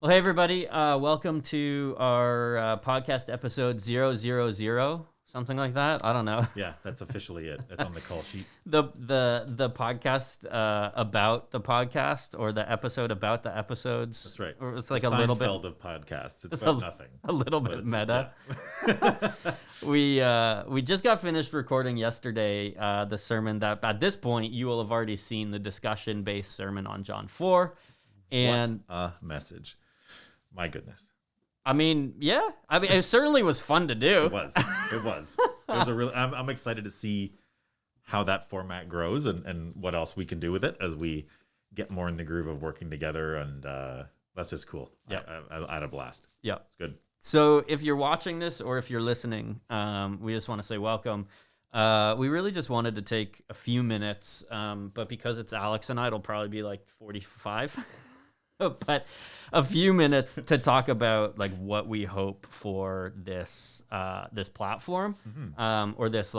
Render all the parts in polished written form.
Well, hey everybody, welcome to our podcast episode 000, something like that. I don't know. Yeah, that's officially it. It's on the call sheet. The podcast about the podcast, or the episode about the episodes. That's right. Or it's The like a little bit Seinfeld of podcasts. It's it's about nothing. a little but bit it's- meta. yeah. We just got finished recording yesterday the sermon that at this point you will have already seen, the discussion-based sermon on John 4. And What a message. My goodness. I mean, yeah. I mean, it certainly was fun to do. It was. It was. It was a real. I'm excited to see how that format grows and what else we can do with it as we get more in the groove of working together. And that's just cool. Yeah. I had a blast. Yeah. It's good. So if you're watching this or if you're listening, we just want to say welcome. We really just wanted to take a few minutes, but because it's Alex and I, it'll probably be like 45. But a few minutes to talk about like what we hope for this this platform, or this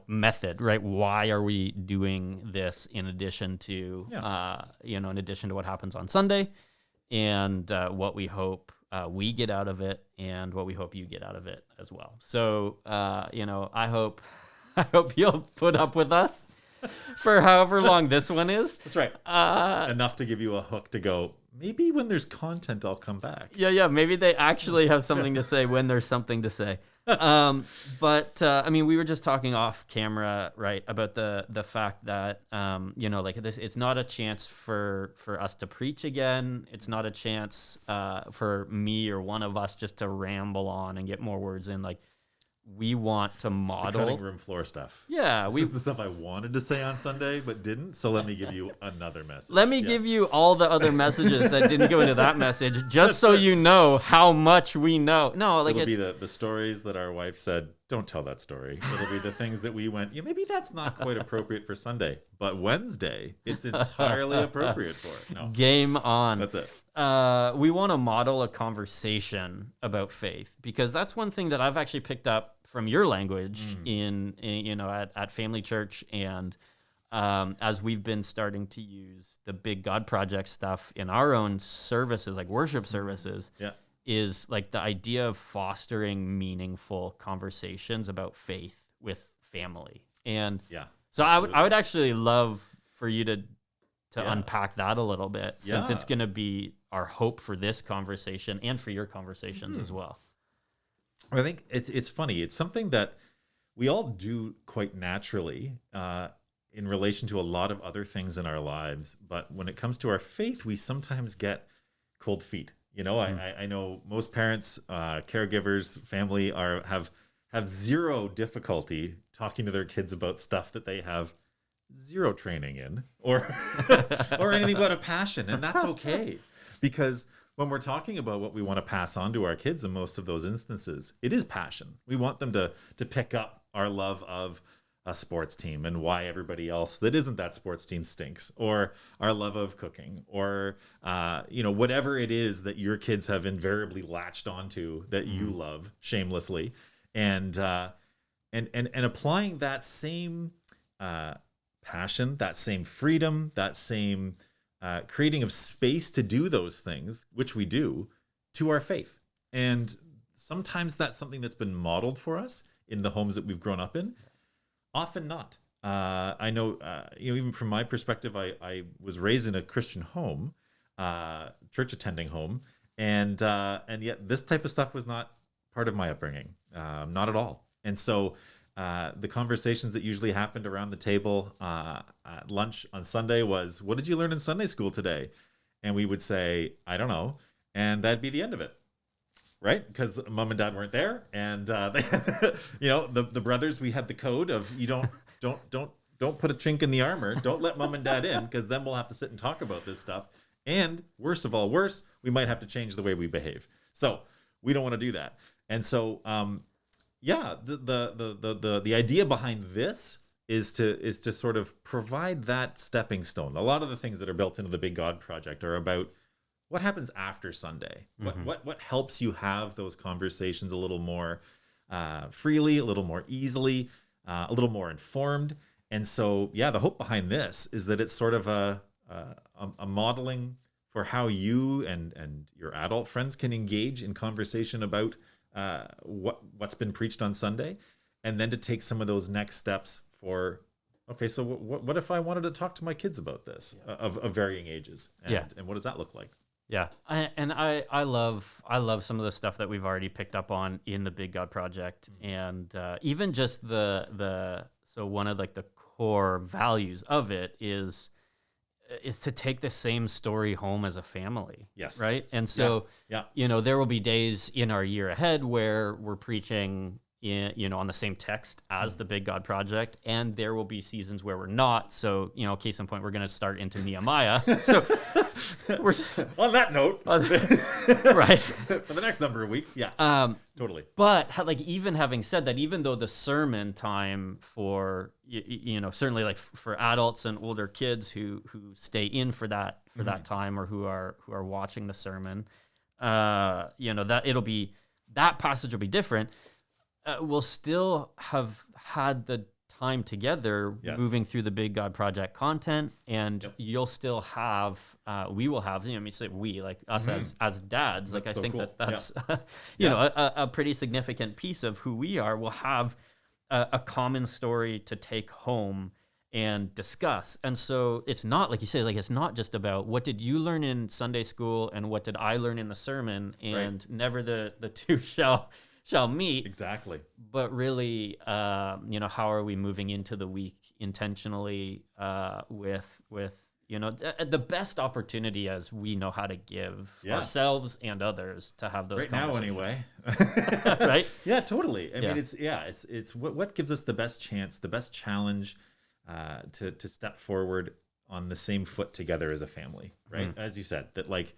method, right? Why are we doing this in addition to in addition to what happens on Sunday, and what we hope we get out of it, and what we hope you get out of it as well. So I hope you'll put up with us for however long this one is. That's right. Enough to give you a hook to go, maybe when there's content, I'll come back. Yeah. Maybe they actually have something to say when there's something to say. But I mean, we were just talking off camera, right, about the fact that like this, it's not a chance for us to preach again. It's not a chance for me or one of us just to ramble on and get more words in. Like, we want to model The cutting room floor stuff. Yeah, This is the stuff I wanted to say on Sunday, but didn't. So let me give you another message. Let me give you all the other messages that didn't go into that message, just so you know how much we know. No, like It'll it's be the stories that our wife said, don't tell that story. It'll be the things that we went, maybe that's not quite appropriate for Sunday, but Wednesday, it's entirely appropriate for it. No, game on. that's it. We want to model a conversation about faith, because that's one thing that I've actually picked up from your language in at Family Church, and as we've been starting to use the Big God Project stuff in our own services, like worship services. Yeah. Is like the idea of fostering meaningful conversations about faith with family. And Yeah. so I would actually love for you to Yeah. unpack that a little bit, since Yeah. it's going to be our hope for this conversation and for your conversations as well. I think it's funny. It's something that we all do quite naturally in relation to a lot of other things in our lives. But when it comes to our faith, we sometimes get cold feet. I know most parents, caregivers, family have zero difficulty talking to their kids about stuff that they have zero training in, or or anything but a passion, and that's okay, because when we're talking about what we want to pass on to our kids, in most of those instances, it is passion. We want them to pick up our love of a sports team and why everybody else that isn't that sports team stinks, or our love of cooking, or whatever it is that your kids have invariably latched onto that you love shamelessly, and applying that same passion, that same freedom, that same creating of space to do those things, which we do, to our faith. And sometimes that's something that's been modeled for us in the homes that we've grown up in. Often not. I know, even from my perspective, I was raised in a Christian home, church attending home, and yet this type of stuff was not part of my upbringing, not at all. And so the conversations that usually happened around the table at lunch on Sunday was, what did you learn in Sunday school today? And we would say, I don't know. And that'd be the end of it. Right? Because mom and dad weren't there. And they, the brothers, we had the code of, you don't put a chink in the armor. Don't let mom and dad in, because then we'll have to sit and talk about this stuff. And worst of all, we might have to change the way we behave. So we don't want to do that. And so, the idea behind this is to sort of provide that stepping stone. A lot of the things that are built into the Big God Project are about what happens after Sunday. What helps you have those conversations a little more freely, a little more easily, a little more informed. And so, the hope behind this is that it's sort of a modeling for how you and your adult friends can engage in conversation about what's been preached on Sunday, and then to take some of those next steps for, okay, so what if I wanted to talk to my kids about this of varying ages, and what does that look like? Yeah, I love some of the stuff that we've already picked up on in the Big God Project, and even just so one of like the core values of it is to take the same story home as a family. Yes. Right. And so there will be days in our year ahead where we're preaching on the same text as the Big God Project, and there will be seasons where we're not. So, case in point, we're going to start into Nehemiah. So we're on that note, right, for the next number of weeks. Yeah, totally. But like, even having said that, even though the sermon time for, certainly like for adults and older kids who stay in for that time, or who are watching the sermon, that that passage will be different. We'll still have had the time together moving through the Big God Project content, and you'll still have, we will have, say we, like us as dads, like I think cool. that's a pretty significant piece of who we are. We'll have a common story to take home and discuss. And so it's not, like you say, like it's not just about what did you learn in Sunday school and what did I learn in the sermon, and never the two shall meet. Exactly. But really, how are we moving into the week intentionally with the best opportunity as we know how to give ourselves and others to have those conversations. Right now, anyway. Right? Yeah, totally. I mean, it's what gives us the best chance, the best challenge to step forward on the same foot together as a family, right? As you said, that like,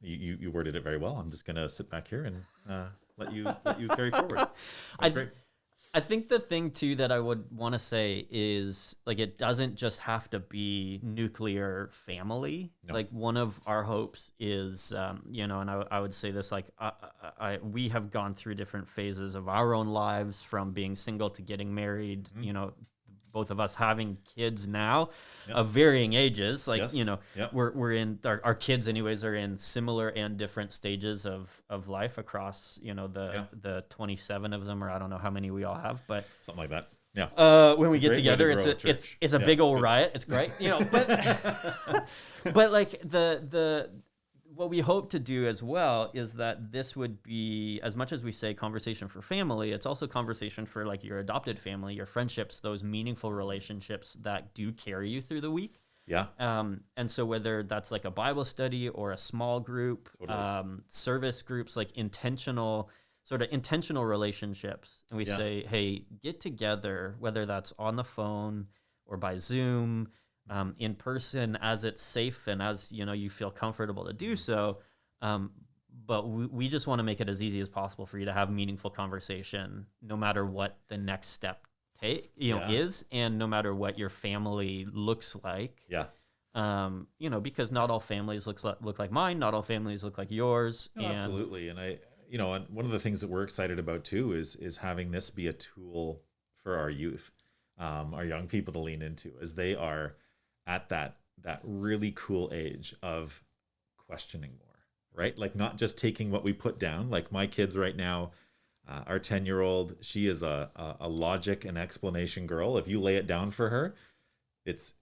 you worded it very well. I'm just going to sit back here and let you carry forward. I think the thing too that I would want to say is, like, it doesn't just have to be nuclear family. No. Like, one of our hopes is, and I would say this, like, we have gone through different phases of our own lives, from being single to getting married, both of us having kids now of varying ages. Like, we're in, our kids anyways are in similar and different stages of life across, the 27 of them, or I don't know how many we all have, but something like that. Yeah. When we get together, it's a big old riot. It's great, but but like what we hope to do as well is that this would be, as much as we say conversation for family, it's also conversation for like your adopted family, your friendships, those meaningful relationships that do carry you through the week. Yeah. And so whether that's like a Bible study or a small group, service groups, like intentional relationships. And we say, hey, get together, whether that's on the phone or by Zoom, in person, as it's safe and as you feel comfortable to do so. But we just want to make it as easy as possible for you to have meaningful conversation, no matter what the next step is, and no matter what your family looks like. Yeah. Because not all families look like mine, not all families look like yours. No, absolutely. And and one of the things that we're excited about too is having this be a tool for our youth, our young people to lean into as they are at that really cool age of questioning more, right? Like, not just taking what we put down. Like, my kids right now, our 10-year-old, she is a logic and explanation girl. If you lay it down for her, it's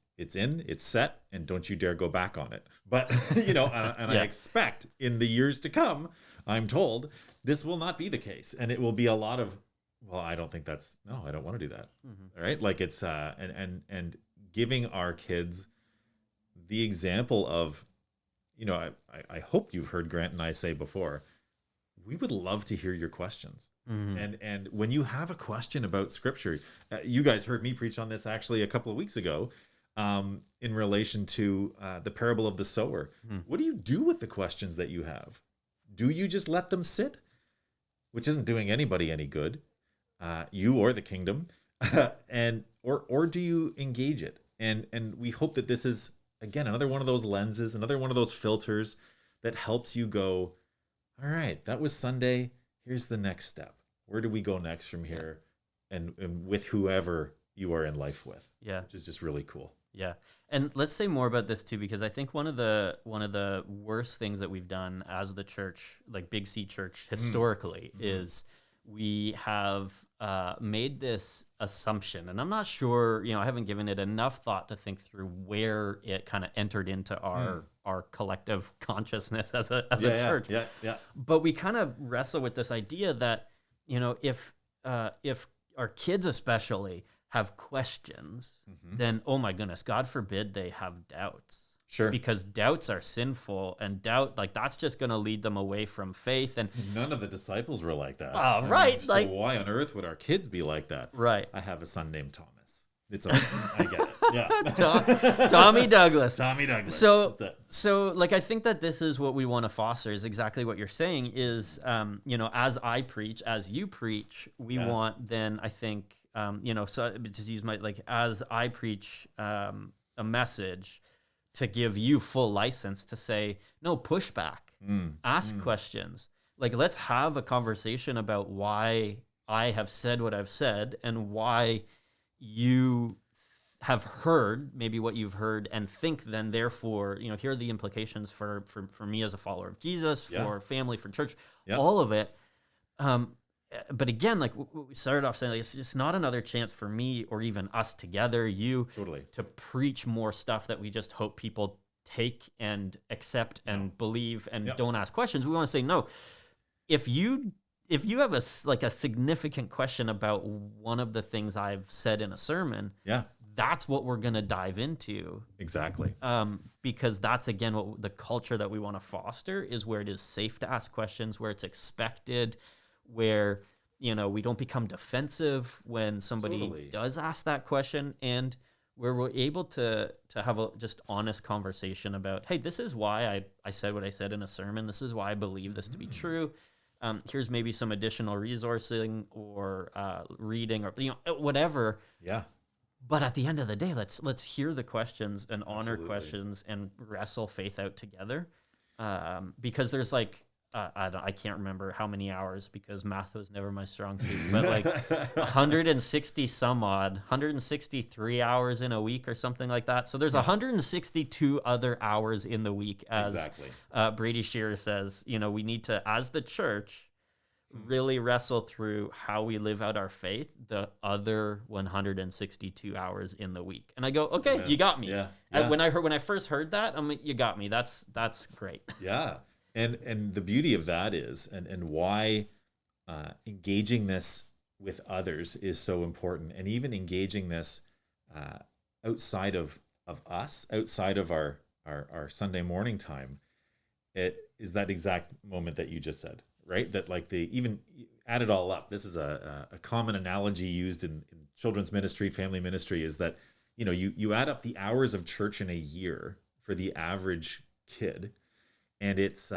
set, and don't you dare go back on it. But I expect in the years to come, I'm told, this will not be the case, and it will be a lot of, well, I don't think that's, no, I don't want to do that. All right, like, it's and giving our kids the example of, I hope you've heard Grant and I say before, we would love to hear your questions. And when you have a question about scripture, you guys heard me preach on this actually a couple of weeks ago, in relation to the parable of the sower. What do you do with the questions that you have? Do you just let them sit, which isn't doing anybody any good, you or the kingdom, or do you engage it? And we hope that this is, again, another one of those lenses, another one of those filters that helps you go, all right, that was Sunday. Here's the next step. Where do we go next from here? And with whoever you are in life with. Yeah. Which is just really cool. Yeah. And let's say more about this too, because I think one of the worst things that we've done as the church, like Big C Church historically, is we have made this assumption, and I'm not sure, I haven't given it enough thought to think through where it kind of entered into our collective consciousness as a church. Yeah. But we kind of wrestle with this idea that, if our kids especially have questions, then, oh my goodness, God forbid they have doubts. Sure. Because doubts are sinful, and doubt, like, that's just going to lead them away from faith. And none of the disciples were like that. Right. So why on earth would our kids be like that? Right. I have a son named Thomas. It's okay. I get it. Yeah. Tommy Douglas. Tommy Douglas. So like, I think that this is what we want to foster, is exactly what you're saying is, as I preach, as you preach, we want then, I think, so just use as I preach a message, to give you full license to say, no, push back, ask questions. Like, let's have a conversation about why I have said what I've said, and why you have heard maybe what you've heard, and think then, therefore, here are the implications for me as a follower of Jesus, for family, for church, all of it. But again, like we started off saying, like, it's just not another chance for me, or even us together, to preach more stuff that we just hope people take and accept and believe, and don't ask questions. We want to say, no, if you have a significant question about one of the things I've said in a sermon, that's what we're going to dive into. Exactly. Because that's, again, what the culture that we want to foster is, where it is safe to ask questions, where it's expected, where, we don't become defensive when somebody does ask that question, and where we're able to have a just honest conversation about, hey, this is why I said what I said in a sermon. This is why I believe this to be true. Here's maybe some additional resourcing, or reading, or whatever. Yeah. But at the end of the day, let's hear the questions and honor questions and wrestle faith out together. Because there's I can't remember how many hours, because math was never my strong suit, but 163 hours in a week or something like that. So there's 162 other hours in the week, as Brady Shearer says. We need to, as the church, really wrestle through how we live out our faith the other 162 hours in the week. And I go, okay, you got me. Yeah. When I first heard that, I'm like, you got me. That's great. Yeah. And the beauty of that is, and why engaging this with others is so important, and even engaging this outside of us, outside of our Sunday morning time, it is that exact moment that you just said, right? That, like, even add it all up. This is a common analogy used in children's ministry, family ministry, is that, you add up the hours of church in a year for the average kid, and it's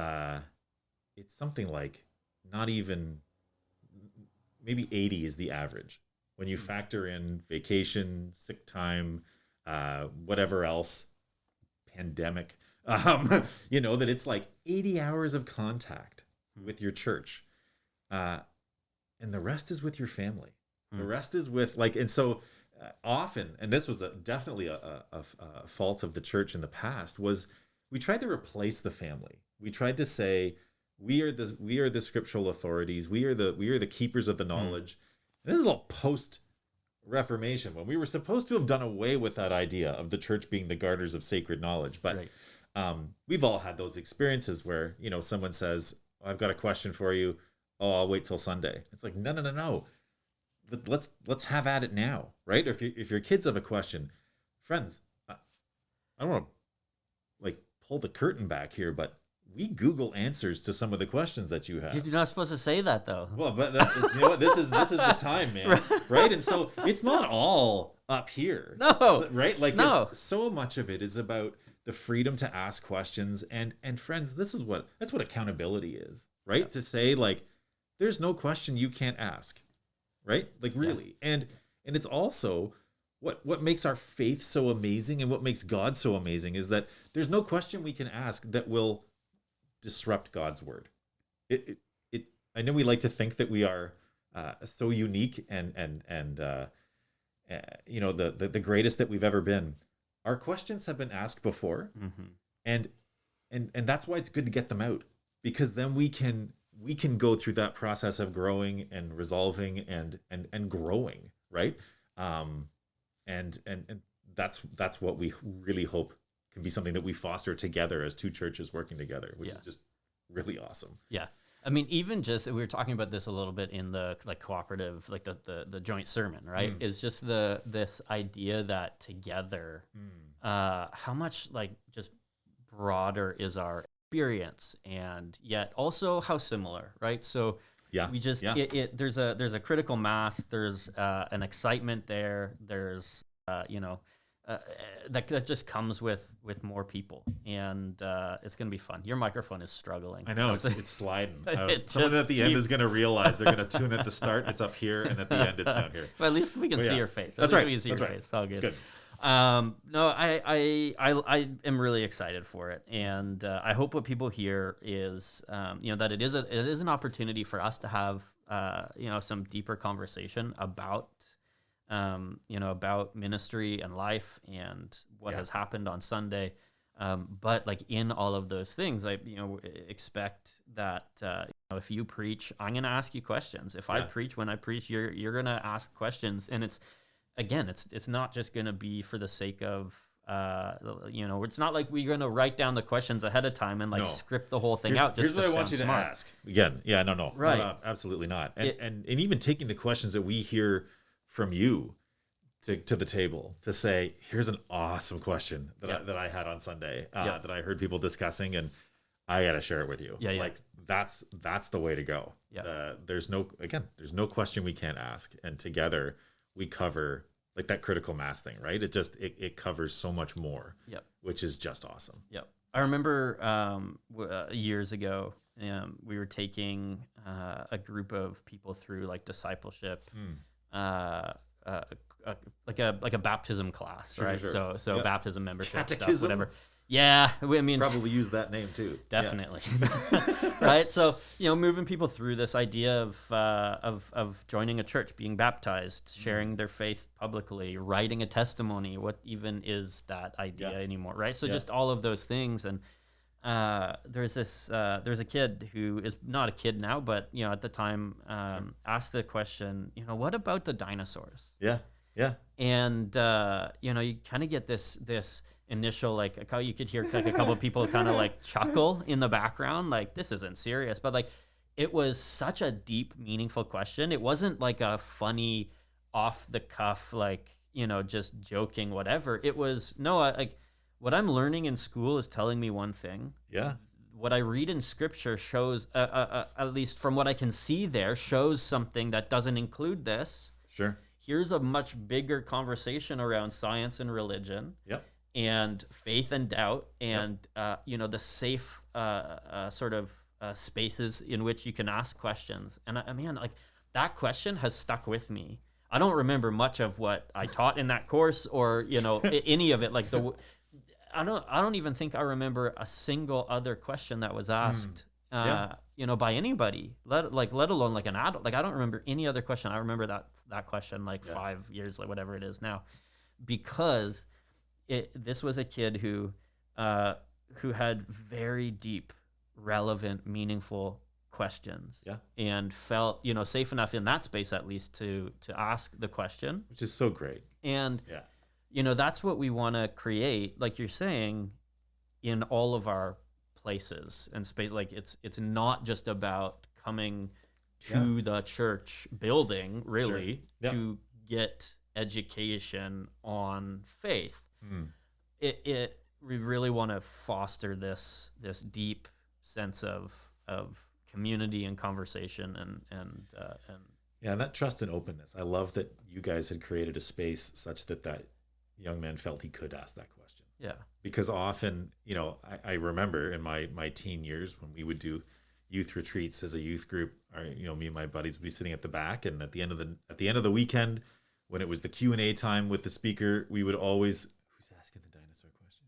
something like, not even, maybe 80 is the average. When you factor in vacation, sick time, whatever else, pandemic, that it's like 80 hours of contact with your church. And the rest is with your family. The rest is with, and so often, and this was definitely a fault of the church in the past, was we tried to replace the family. We tried to say, we are the scriptural authorities. We are the keepers of the knowledge. And this is all post Reformation, when we were supposed to have done away with that idea of the church being the garters of sacred knowledge. But we've all had those experiences where, someone says, oh, I've got a question for you. Oh, I'll wait till Sunday. It's like, no. Let's have at it now, right? If your kids have a question, friends, I don't want to pull the curtain back here, but we Google answers to some of the questions that you have. You're not supposed to say that, though. Well, but you know what? This is the time, man. Right? And so it's not all up here. No. Right? No. It's, so much of it is about the freedom to ask questions. And friends, that's what accountability is, right? Yeah. To say, there's no question you can't ask, right? Really. Yeah. And it's also what makes our faith so amazing, and what makes God so amazing, is that there's no question we can ask that will disrupt God's word. I know we like to think that we are so unique and the greatest that we've ever been. our questions have been asked before, Mm-hmm. and that's why it's good to get them out, because then we can go through that process of growing and resolving and growing, right? And that's what we really hope can be something that we foster together as two churches working together, which is just really awesome. Yeah. I mean, even just, we were talking about this a little bit in the like cooperative, like the joint sermon, right? Is just this idea that together, how much like just broader is our experience, and yet also how similar, right? So we just there's a critical mass, there's an excitement there, there's that just comes with more people, and it's gonna be fun. Your microphone is struggling. I know, it's sliding. It someone just at the end is gonna realize they're gonna tune at the start. It's up here, and at the end it's down here. But at least we can see your face. That's right. We can see your face. All good. It's good. No, I am really excited for it, and I hope what people hear is that it is an opportunity for us to have some deeper conversation about about ministry and life and what has happened on Sunday. But like in all of those things, I expect that if you preach, I'm going to ask you questions. If I preach, when I preach, you're going to ask questions, and it's not just going to be for the sake of it's not like we're going to write down the questions ahead of time and script the whole thing out. Here's what I want you to ask again. Yeah, no, right? No, absolutely not. And even taking the questions that we hear from you to the table to say, here's an awesome question that I had on Sunday that I heard people discussing, and I got to share it with you. Yeah. Like that's the way to go. Yeah. There's no question we can't ask, and together we cover like that critical mass thing, right? It covers so much more. Yep. Which is just awesome. Yep. I remember years ago, we were taking a group of people through like discipleship, like a baptism class, right? Sure. So baptism membership Catechism. stuff, whatever. Yeah, I mean, probably use that name too. Definitely, right? So moving people through this idea of joining a church, being baptized, sharing their faith publicly, writing a testimony. What even is that idea anymore, right? So just all of those things, and there's a kid who is not a kid now, but at the time asked the question, what about the dinosaurs? Yeah. And you kind of get this initial, like, how you could hear like a couple of people kind of like chuckle in the background, like this isn't serious, but like it was such a deep, meaningful question. It wasn't like a funny, off the cuff, like just joking, whatever. It was like what I'm learning in school is telling me one thing. Yeah. What I read in scripture shows, at least from what I can see there, shows something that doesn't include this. Sure. Here's a much bigger conversation around science and religion. Yep. And faith and doubt, and the safe sort of spaces in which you can ask questions. And I mean, like that question has stuck with me. I don't remember much of what I taught in that course, or any of it. Like I don't even think I remember a single other question that was asked. By anybody, let alone like an adult. Like I don't remember any other question. I remember that question like 5 years, like whatever it is now, because this was a kid who had very deep, relevant, meaningful questions, and felt safe enough in that space at least to ask the question, which is so great. And that's what we want to create, like you're saying, in all of our places and space. Like it's not just about coming to the church building, really, to get education on faith. We really want to foster this deep sense of community and conversation and that trust and openness. I love that you guys had created a space such that young man felt he could ask that question. Yeah. Because often, I remember in my teen years when we would do youth retreats as a youth group, or me and my buddies would be sitting at the back, and at the end of the weekend, when it was the Q&A time with the speaker, we would always, who's asking the dinosaur question?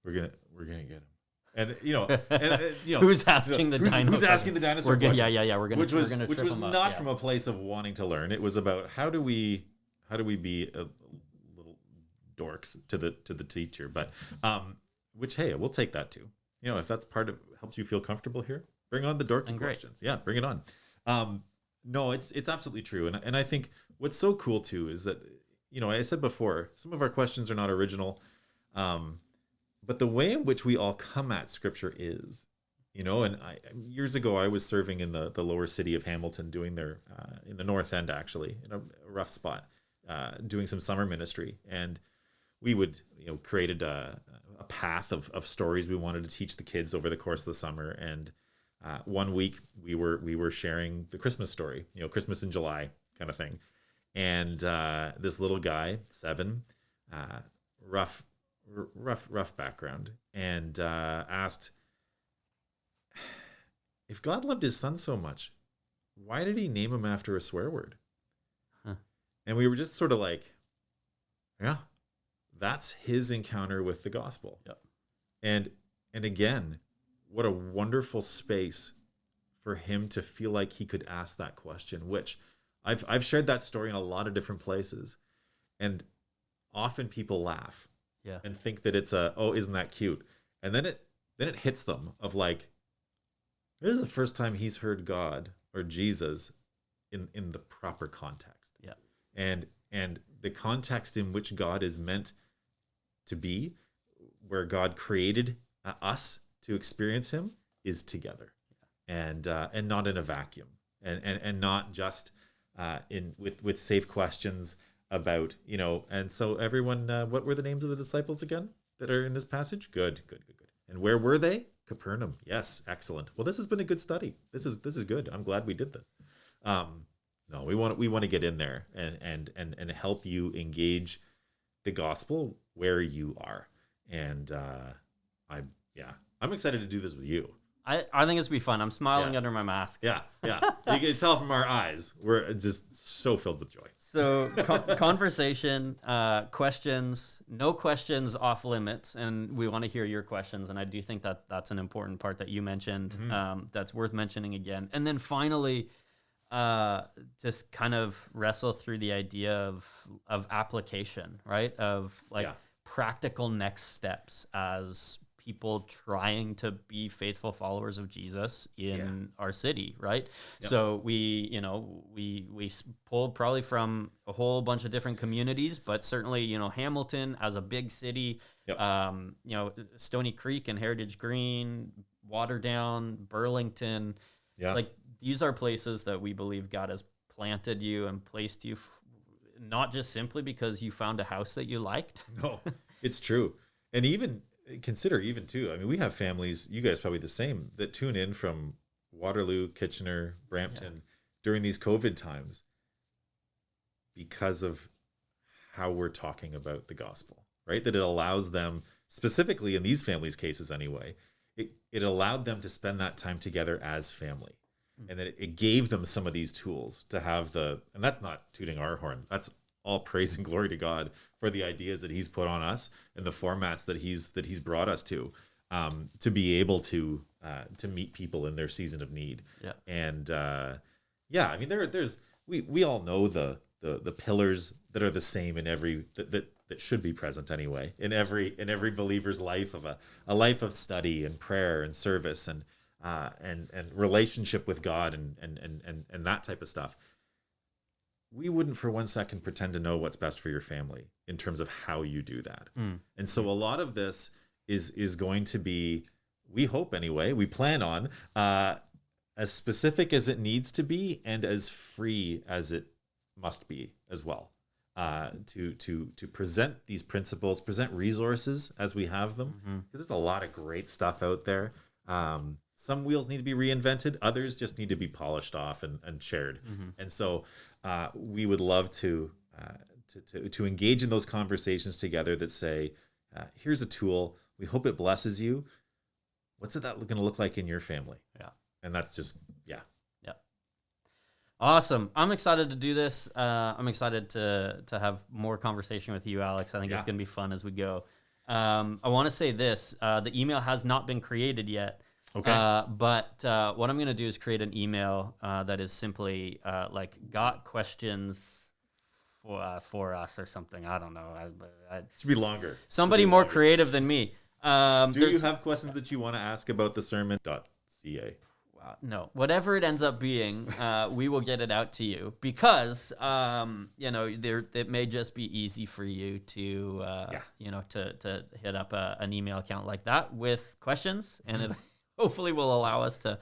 We're gonna get him. And who's asking the dinosaur? Who's asking the dinosaur question? We're gonna which was trip them up. not from a place of wanting to learn. It was about how do we be a little dorks to the teacher, but which, hey, we'll take that too. If that's part of helps you feel comfortable here, bring on the dorky questions. Yeah, bring it on. No, it's absolutely true, and I think what's so cool too is that I said before, some of our questions are not original, but the way in which we all come at Scripture is, and years ago I was serving in the lower city of Hamilton, doing their in the North End, actually, in a rough spot, doing some summer ministry, and we would created a path of stories we wanted to teach the kids over the course of the summer. And one week we were sharing the Christmas story, Christmas in July kind of thing. And this little guy, 7, rough background, and asked, if God loved his son so much, why did he name him after a swear word? Huh. And we were just sort of like, yeah, that's his encounter with the gospel. Yep. And again, what a wonderful space for him to feel like he could ask that question, which I've shared that story in a lot of different places. And often people laugh and think that it's isn't that cute? And then it hits them of like, this is the first time he's heard God or Jesus in the proper context. Yeah. And the context in which God is meant to be, where God created us to experience him, is together, and not in a vacuum, and not just with safe questions about, and so everyone, what were the names of the disciples again that are in this passage? Good. And where were they? Capernaum. Yes, excellent. Well, this has been a good study. This is good. I'm glad we did this. No, we want to get in there and help you engage the gospel where you are. And I'm excited to do this with you. I think it's gonna be fun. I'm smiling under my mask. Yeah. You can tell from our eyes, we're just so filled with joy. So conversation, questions, no questions off limits, and we want to hear your questions. And I do think that that's an important part that you mentioned. That's worth mentioning again. And then finally, just kind of wrestle through the idea of application, right? Of practical next steps as people trying to be faithful followers of Jesus in our city, right? Yep. So we pulled probably from a whole bunch of different communities, but certainly, Hamilton as a big city, Stony Creek and Heritage Green, Waterdown, Burlington, like these are places that we believe God has planted you and placed you, not just simply because you found a house that you liked. No, it's true. And consider too, I mean, we have families, you guys probably the same, that tune in from Waterloo, Kitchener, Brampton during these COVID times because of how we're talking about the gospel, right? That it allows them, specifically in these families' cases anyway, it allowed them to spend that time together as family. And that it gave them some of these tools to have and that's not tooting our horn, that's all praise and glory to God for the ideas that he's put on us and the formats that he's brought us to be able to meet people in their season of need. Yeah. And I mean, there's we all know the pillars that are the same in every that should be present anyway in every believer's life, of a life of study and prayer and service and relationship with God and that type of stuff. We wouldn't for one second pretend to know what's best for your family in terms of how you do that. And so a lot of this is going to be, we hope anyway, we plan on as specific as it needs to be and as free as it must be as well, to present these principles, present resources as we have them. Because there's a lot of great stuff out there. Some wheels need to be reinvented. Others just need to be polished off and shared. And so we would love to engage in those conversations together that say, here's a tool. We hope it blesses you. What's that going to look like in your family? Yeah. And that's just, Awesome. I'm excited to do this. I'm excited to have more conversation with you, Alex. I think it's going to be fun as we go. I want to say this. The email has not been created yet. Okay. But what I'm going to do is create an email that is simply got questions for us or something. I don't know. Should be longer. Somebody more creative than me. Do you have questions that you want to ask about the sermon.ca? No, whatever it ends up being, we will get it out to you because, it may just be easy for you to, to hit up an email account like that with questions, and it hopefully will allow us to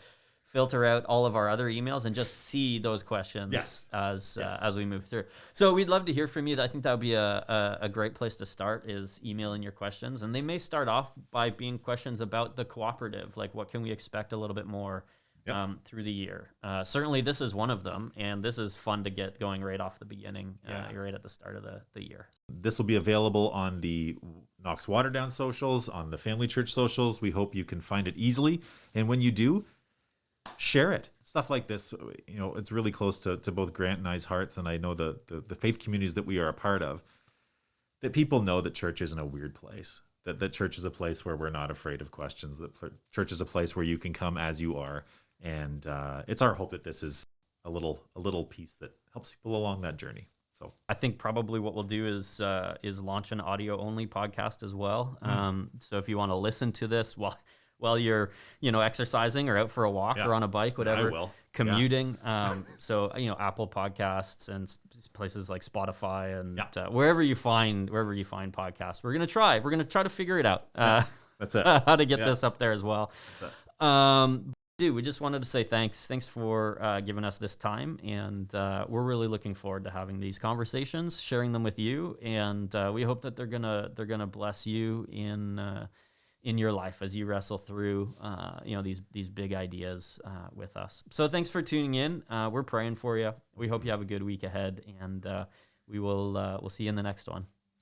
filter out all of our other emails and just see those questions as we move through. So we'd love to hear from you. I think that would be a great place to start, is emailing your questions. And they may start off by being questions about the cooperative, like what can we expect a little bit more through the year. Certainly this is one of them, and this is fun to get going right off the beginning, right at the start of the year. This will be available on the Knox Waterdown socials, on the Family Church socials. We hope you can find it easily. And when you do, share it. Stuff like this, it's really close to both Grant and I's hearts, and I know the faith communities that we are a part of, that people know that church isn't a weird place, that church is a place where we're not afraid of questions, that church is a place where you can come as you are, and it's our hope that this is a little piece that helps people along that journey. So I think probably what we'll do is launch an audio only podcast as well. So if you want to listen to this while you're exercising or out for a walk or on a bike, whatever, commuting. So Apple Podcasts and places like Spotify and wherever you find podcasts, we're gonna try to figure it out. That's it. How to get this up there as well. Dude, we just wanted to say thanks for giving us this time, and we're really looking forward to having these conversations, sharing them with you, and we hope that they're gonna bless you in your life as you wrestle through these big ideas with us. So thanks for tuning in. We're praying for you. We hope you have a good week ahead, and we'll see you in the next one.